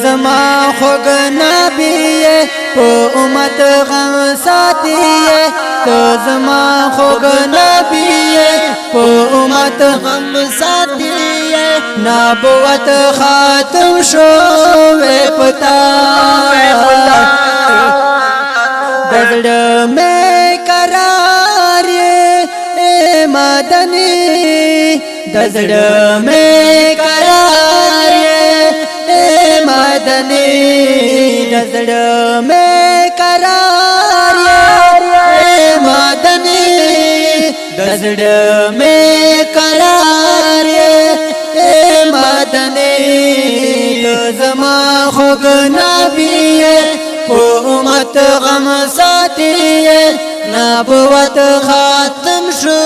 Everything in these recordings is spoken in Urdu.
زما خوږ نبی په امت غم ساتي ته زما خوږ نبی په امت غم ساتي نبوت ختم شو پتا دزړه مې قرار مدني دزړه مې قرار مدني دزړه مې قرار مدني دزړه مې قرار مدني زما خوږ نبی په امت غم ساتي نبوت ختم شو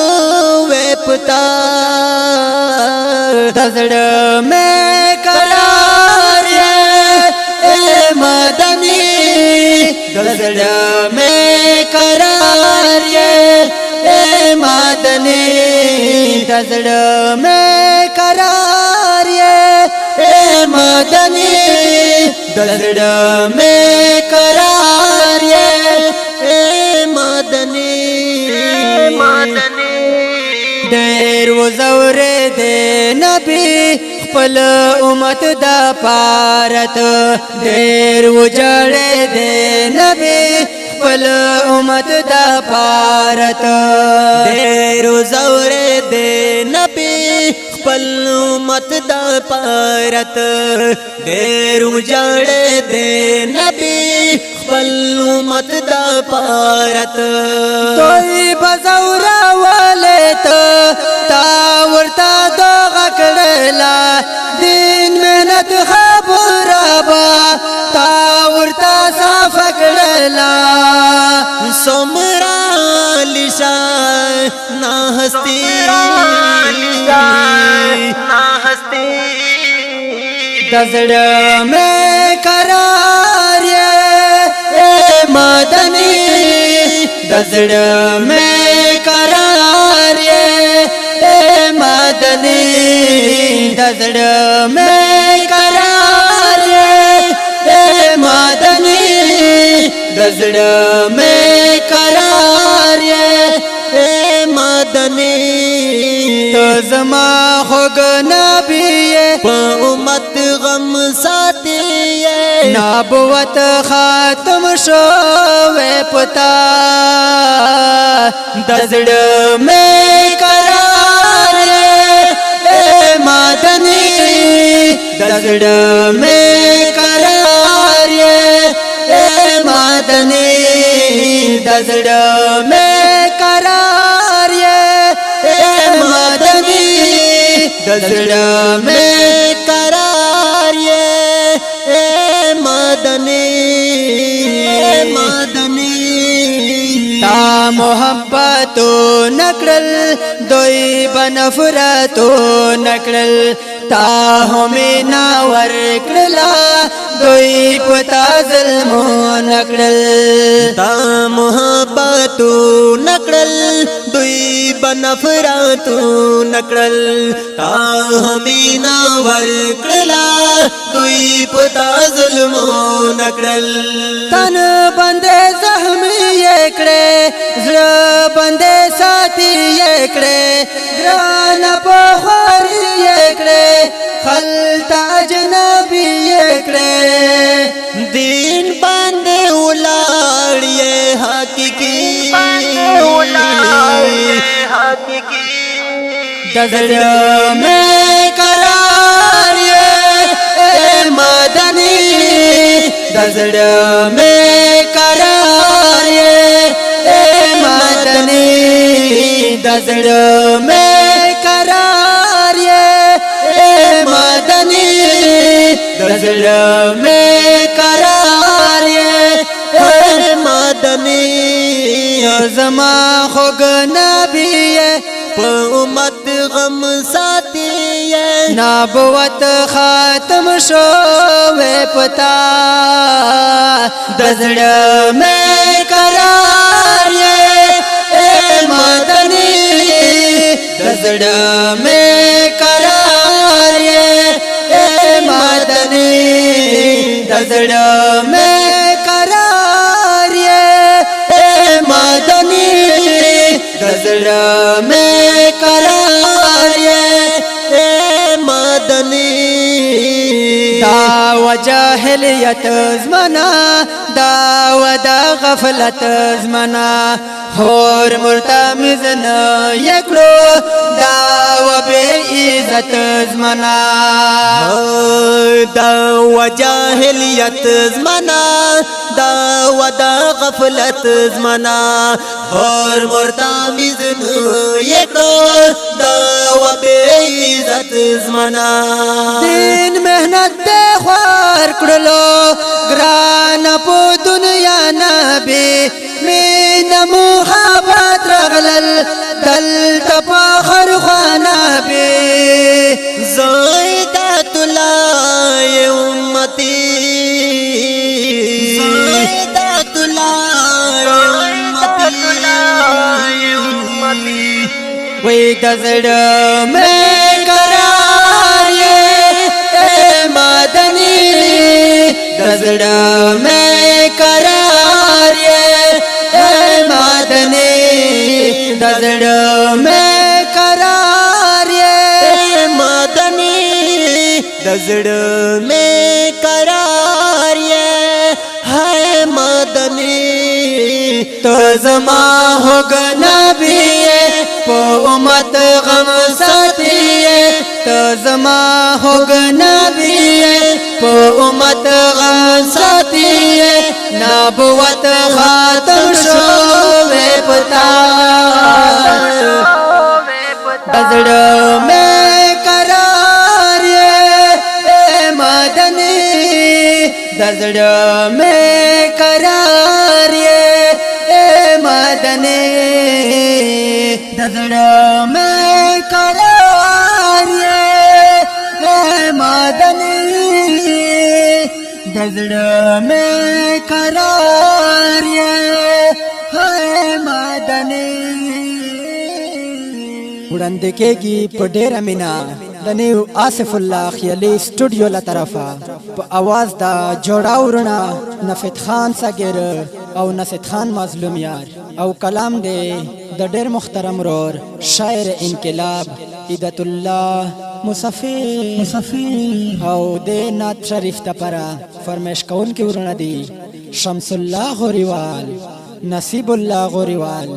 پتا دزړه مې قرار مدني دزړه مې قرار مدني دزړه مې قرار مدني دزړه مې قرار مدني ډېر وزور دې نبی خپل امت دا پارت ډېر وجړې دې نبی خپل امت دا پارت ډېر وزور دې نبی خپل امت دا پارت ډېر وجړې دې نبی خپل امت دا پارت توي بزورا ولت تا ورتا دوغه کړلا دین مهنت خبره با تا ورتا صاف کړلا سمرا لشا نا هستی دزړه مې قرار مدني دزړه مې قرار مدني دزړه مې قرار مدني دزړه مې قرار مدني ته زما خوږ نبی په امت غم ساتي نبوت ختم شو پتا دزړه مې قرار مدني دزړه مې قرار مدني دزړه مې قرار مدني دزړه مې قرار مدني تا محبتو نکړل دوی بنفرتو نکړل تا همینا ورکړلا دوی پتا ظلمو نکړل تا محبتو نکړل دوی بنفرتو نکړل تا همینا ورکړلا دوی پتا ظلمو نکړل تن بندې زخمي کړې زړه بندې ساتي کړې ګران په خوري کړې خلت اجنبي کړې دین باندې ولاړ حقيقي دزړه مې قرار مدني دزړه مې قرار مدني دزړه مې قرار مدني دزړه مې قرار مدني زما خوږ نبی په امت غم ساتي نبوت ختم شوې پتا دزړه مې قرار یې اے مدني دزړه مې قرار یې اے مدني دزړه مې قرار یې اے مدني دزړه مې قرار یې اے مدني دا وجاهلیت زمنا دا ودا غفلت زمنا هور مرتمز نه یکلو دا و بے عزت زمنا دا وجاهلیت زمنا دا ودا غفلت زمنا هور مرتمز نه یکلو دا و بے عزت زمنا دین مهنت دے خوار کړلو ګران په دنیا نبی مين محبت رغلل دل تفاخر خوانا بي زيدات الله امتي زيدات الله امتي وي دزړه مې قرار یې اے مدني دزړه مې قرار یې مدني دزړه مې قرار یې مدني دزړه مې قرار یې ہے مدني تو زما هوګ نبی په امت غم ساتي تو زما هوګ نبی په امت غم ساتي نبوت ختم شوې پتا دزړه مې قرار یې اے مدني دزړه مې قرار یې اے مدني دزړه مې قرار یې اے مدني دزړه مې قرار یې اے مدني وړاندې کېږي په ډېره مینا د نیو آصف الله خیالي سټوډیو له طرفه په اواز دا جوړاورنا نفت خان صغیر او نسید خان مظلوم یار او کلام دی د ډېر محترم رور شاعر انقلاب عیدت الله مصفی او د نعت شریف تپرا فرمایش کون کې ورونه دي شمس الله غوریوال نصیب الله غوریوال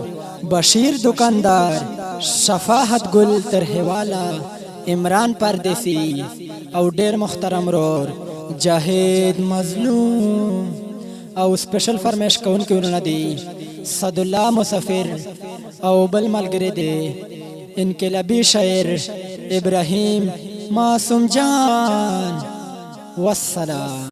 بشیر دکاندار شفاعت گل ترهوالا عمران پردیسی او ډیر محترم رور جاهد مظلوم او سپیشل فرمایش کون کې ورونه دي صد الله مسافر او بل ملګری دی انقلابی شاعر ابراهیم معصوم جان والسلام